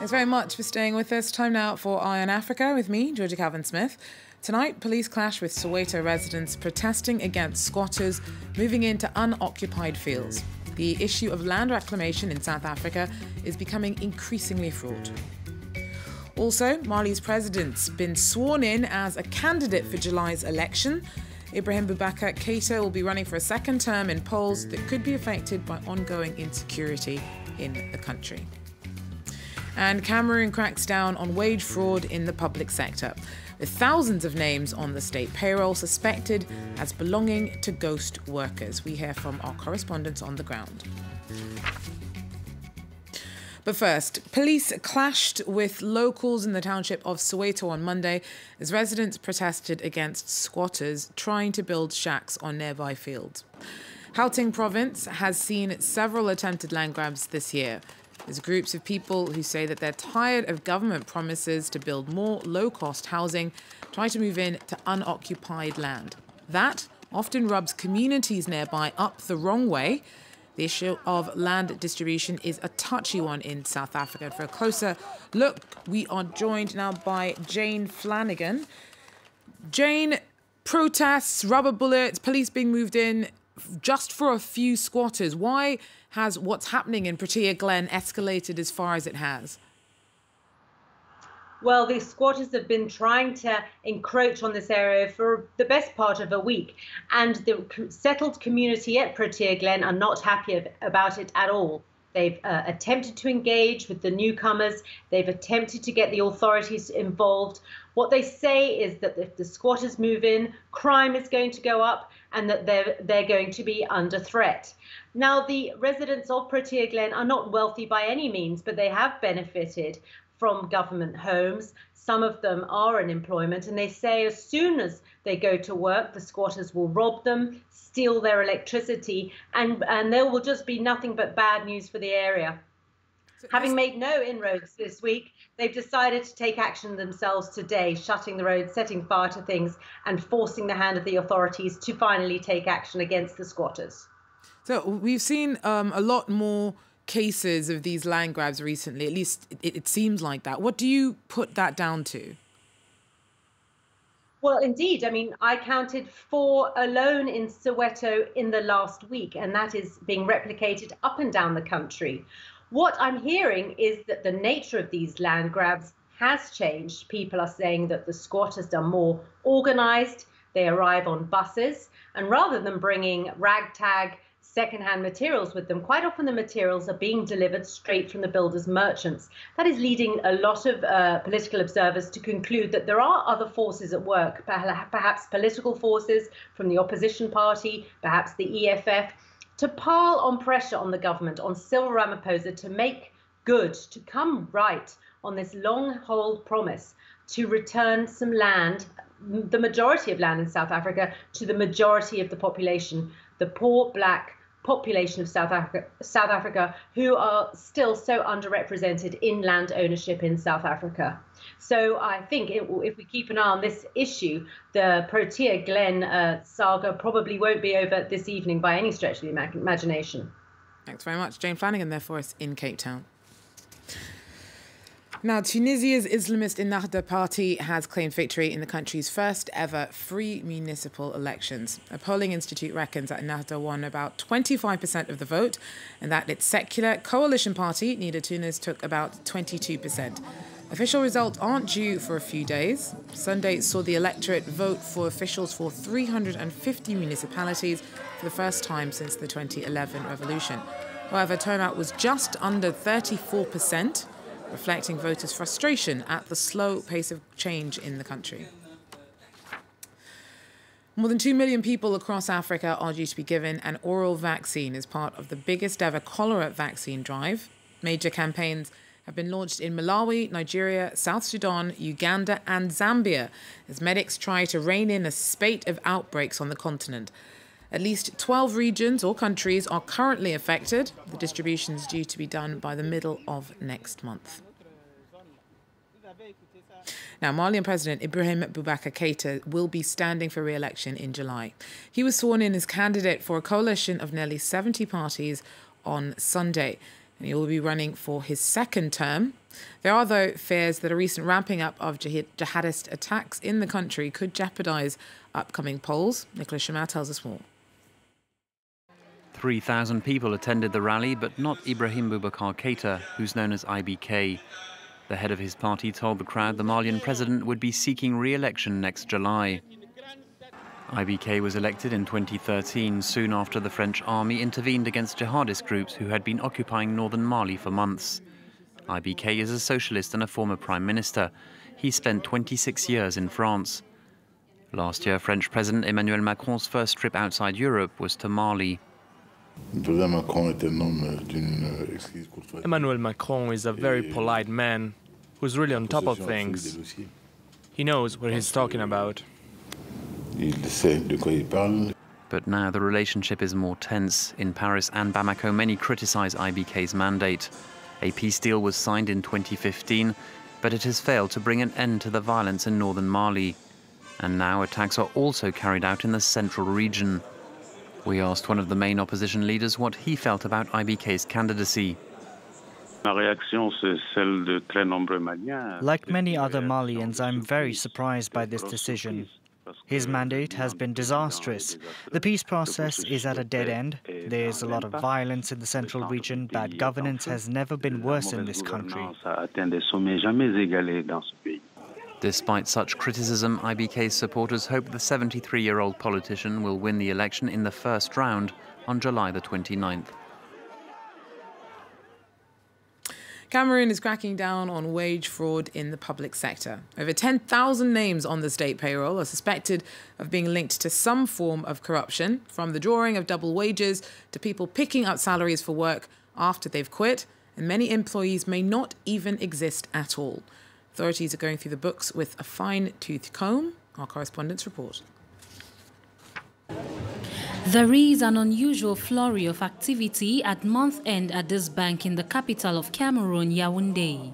Thanks very much for staying with us. Time now for Eye on Africa with me, Georgia Calvin-Smith. Tonight, police clash with Soweto residents protesting against squatters moving into unoccupied fields. The issue of land reclamation in South Africa is becoming increasingly fraught. Also, Mali's president's been sworn in as a candidate for July's election. Ibrahim Boubacar Keita will be running for a second term in polls that could be affected by ongoing insecurity in the country. And Cameroon cracks down on wage fraud in the public sector, with thousands of names on the state payroll suspected as belonging to ghost workers. We hear from our correspondents on the ground. But first, police clashed with locals in the township of Soweto on Monday as residents protested against squatters trying to build shacks on nearby fields. Gauteng province has seen several attempted land grabs this year. There's groups of people who say that they're tired of government promises to build more low-cost housing, trying to move in to unoccupied land. That often rubs communities nearby up the wrong way. The issue of land distribution is a touchy one in South Africa. For a closer look, we are joined now by Jane Flanagan. Jane, protests, rubber bullets, police being moved in just for a few squatters. Why has what's happening in Protea Glen escalated as far as it has? Well, the squatters have been trying to encroach on this area for the best part of a week, and the settled community at Protea Glen are not happy about it at all. They've attempted to engage with the newcomers. They've attempted to get the authorities involved. What they say is that if the squatters move in, crime is going to go up and that they're going to be under threat. Now, the residents of Protea Glen are not wealthy by any means, but they have benefited from government homes. Some of them are in employment, and they say as soon as they go to work, the squatters will rob them, steal their electricity, and there will just be nothing but bad news for the area. Having made no inroads this week, they've decided to take action themselves today, shutting the roads, setting fire to things, and forcing the hand of the authorities to finally take action against the squatters. So we've seen a lot more cases of these land grabs recently, at least it seems like that. What do you put that down to? Well, indeed. I mean, I counted 4 alone in Soweto in the last week, and that is being replicated up and down the country. What I'm hearing is that the nature of these land grabs has changed. People are saying that the squatters are more organized. They arrive on buses, and rather than bringing ragtag second-hand materials with them, quite often the materials are being delivered straight from the builders' merchants. That is leading a lot of political observers to conclude that there are other forces at work, perhaps political forces from the opposition party, perhaps the EFF, to pile on pressure on the government, on Cyril Ramaphosa, to make good, to come right on this long-hold promise to return some land, the majority of land in South Africa, to the majority of the population, the poor black population of South Africa, who are still so underrepresented in land ownership in South Africa. So I think if we keep an eye on this issue, the Protea Glen saga probably won't be over this evening by any stretch of the imagination. Thanks very much. Jane Flanagan there for us in Cape Town. Now, Tunisia's Islamist Ennahda party has claimed victory in the country's first ever free municipal elections. A polling institute reckons that Ennahda won about 25% of the vote and that its secular coalition party, Nida Tunis, took about 22%. Official results aren't due for a few days. Sunday saw the electorate vote for officials for 350 municipalities for the first time since the 2011 revolution. However, turnout was just under 34%. Reflecting voters' frustration at the slow pace of change in the country. More than 2 million people across Africa are due to be given an oral vaccine as part of the biggest ever cholera vaccine drive. Major campaigns have been launched in Malawi, Nigeria, South Sudan, Uganda and Zambia as medics try to rein in a spate of outbreaks on the continent. At least 12 regions or countries are currently affected. The distribution is due to be done by the middle of next month. Now, Malian President Ibrahim Boubacar Keita will be standing for re-election in July. He was sworn in as candidate for a coalition of nearly 70 parties on Sunday. and he will be running for his second term. There are, though, fears that a recent ramping up of jihadist attacks in the country could jeopardise upcoming polls. Nicholas Chamat tells us more. 3,000 people attended the rally, but not Ibrahim Boubacar Keita, who's known as IBK. The head of his party told the crowd the Malian president would be seeking re-election next July. IBK was elected in 2013, soon after the French army intervened against jihadist groups who had been occupying northern Mali for months. IBK is a socialist and a former prime minister. He spent 26 years in France. Last year, French President Emmanuel Macron's first trip outside Europe was to Mali. Emmanuel Macron is a very polite man who's really on top of things. He knows what he's talking about. But now the relationship is more tense. In Paris and Bamako, many criticize IBK's mandate. A peace deal was signed in 2015, but it has failed to bring an end to the violence in northern Mali. And now attacks are also carried out in the central region. We asked one of the main opposition leaders what he felt about IBK's candidacy. Like many other Malians, I'm very surprised by this decision. His mandate has been disastrous. The peace process is at a dead end. There's a lot of violence in the central region. Bad governance has never been worse in this country. Despite such criticism, IBK's supporters hope the 73-year-old politician will win the election in the first round on July the 29th. Cameroon is cracking down on wage fraud in the public sector. Over 10,000 names on the state payroll are suspected of being linked to some form of corruption, from the drawing of double wages to people picking up salaries for work after they've quit, and many employees may not even exist at all. Authorities are going through the books with a fine-tooth comb. Our correspondents report. There is an unusual flurry of activity at month-end at this bank in the capital of Cameroon, Yaoundé.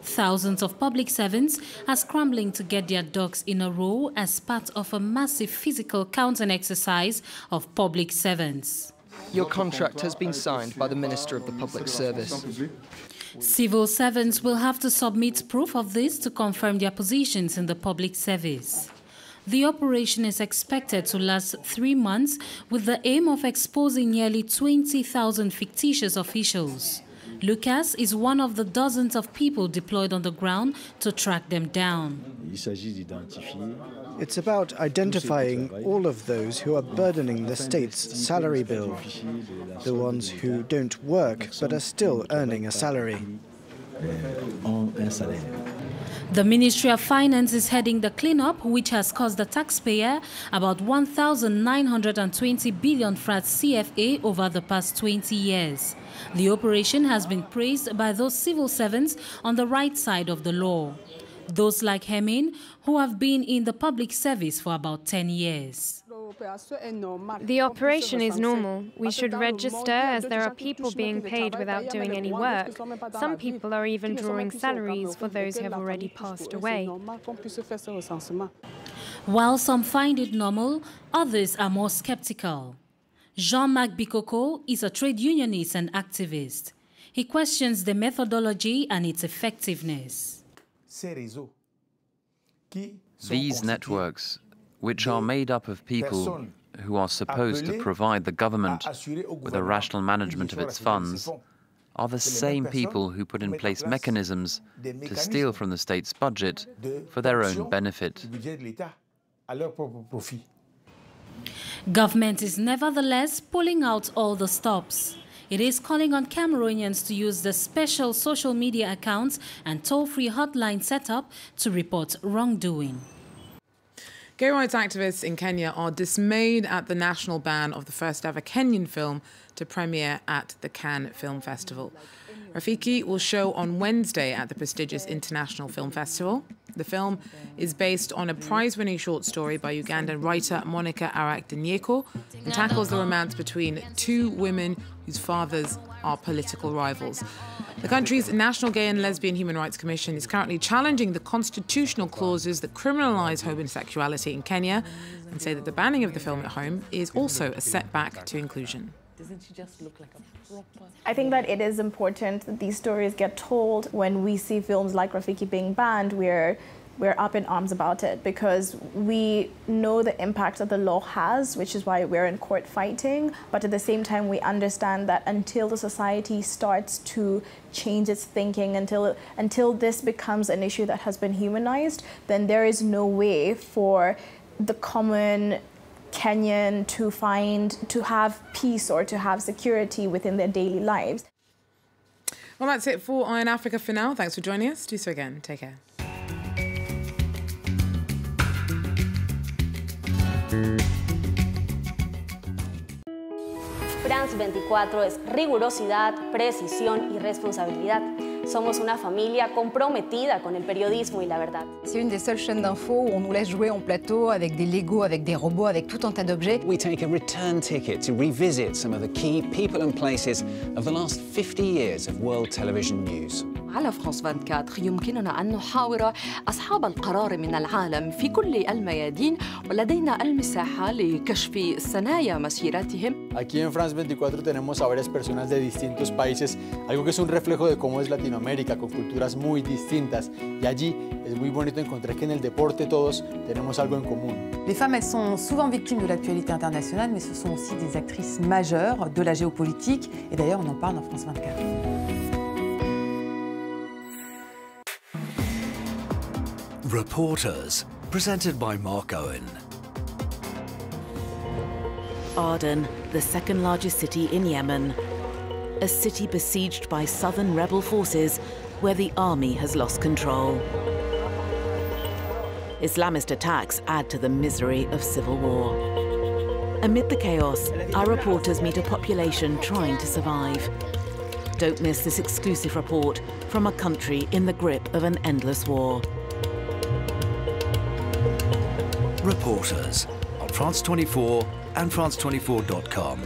Thousands of public servants are scrambling to get their ducks in a row as part of a massive physical counting exercise of public servants. Your contract has been signed by the Minister of the Public Service. Civil servants will have to submit proof of this to confirm their positions in the public service. The operation is expected to last 3 months with the aim of exposing nearly 20,000 fictitious officials. Lucas is one of the dozens of people deployed on the ground to track them down. It's about identifying all of those who are burdening the state's salary bill, the ones who don't work but are still earning a salary. The Ministry of Finance is heading the cleanup, which has cost the taxpayer about 1,920 billion francs CFA over the past 20 years. The operation has been praised by those civil servants on the right side of the law. Those like Hemin, who have been in the public service for about 10 years. The operation is normal. We should register as there are people being paid without doing any work. Some people are even drawing salaries for those who have already passed away. While some find it normal, others are more skeptical. Jean-Marc Bikoko is a trade unionist and activist. He questions the methodology and its effectiveness. These networks, which are made up of people who are supposed to provide the government with a rational management of its funds, are the same people who put in place mechanisms to steal from the state's budget for their own benefit. Government is nevertheless pulling out all the stops. It is calling on Cameroonians to use the special social media accounts and toll-free hotline setup to report wrongdoing. Gay rights activists in Kenya are dismayed at the national ban of the first ever Kenyan film to premiere at the Cannes Film Festival. Rafiki will show on Wednesday at the prestigious International Film Festival. The film is based on a prize-winning short story by Ugandan writer Monica Arak-Danyeko and tackles the romance between two women whose fathers are political rivals. The country's National Gay and Lesbian Human Rights Commission is currently challenging the constitutional clauses that criminalise homosexuality in Kenya and say that the banning of the film at home is also a setback to inclusion. Doesn't she just look like a proper... I think that it is important that these stories get told. When we see films like Rafiki being banned, we're up in arms about it because we know the impact that the law has, which is why we're in court fighting. But at the same time, we understand that until the society starts to change its thinking, until this becomes an issue that has been humanized, then there is no way for the common Kenyan to have peace or to have security within their daily lives. Well, that's it for Eye on Africa for now. Thanks for joining us. Do so again. Take care. France 24 es rigurosidad, precisión y responsabilidad. Somos una familia comprometida con el periodismo y la verdad. C'est une des seules chaînes d'infos où on nous laisse jouer en plateau avec des Legos, avec des robots, avec tout un tas d'objets. We take a return ticket to revisit some of the key people and places of the last 50 years of world television news. على فرانس 24 يمكننا أن نحاور أصحاب القرار من العالم في كل الميادين ولدينا المساحة لكشف ثنايا مسيرتهم. Aquí en France 24 tenemos a varias personas de distintos países, algo que es un reflejo de cómo es Latinoamérica, con culturas muy distintas. Y allí es muy bonito encontrar que en el deporte todos tenemos algo en común. Les femmes, elles sont souvent victimes de l'actualité internationale, mais ce sont aussi des actrices majeures de la géopolitique. Et d'ailleurs, on en parle dans France 24. Reporters, presented by Mark Owen. Aden, the second largest city in Yemen. A city besieged by southern rebel forces where the army has lost control. Islamist attacks add to the misery of civil war. Amid the chaos, our reporters meet a population trying to survive. Don't miss this exclusive report from a country in the grip of an endless war. Reporters on France 24 and France24.com.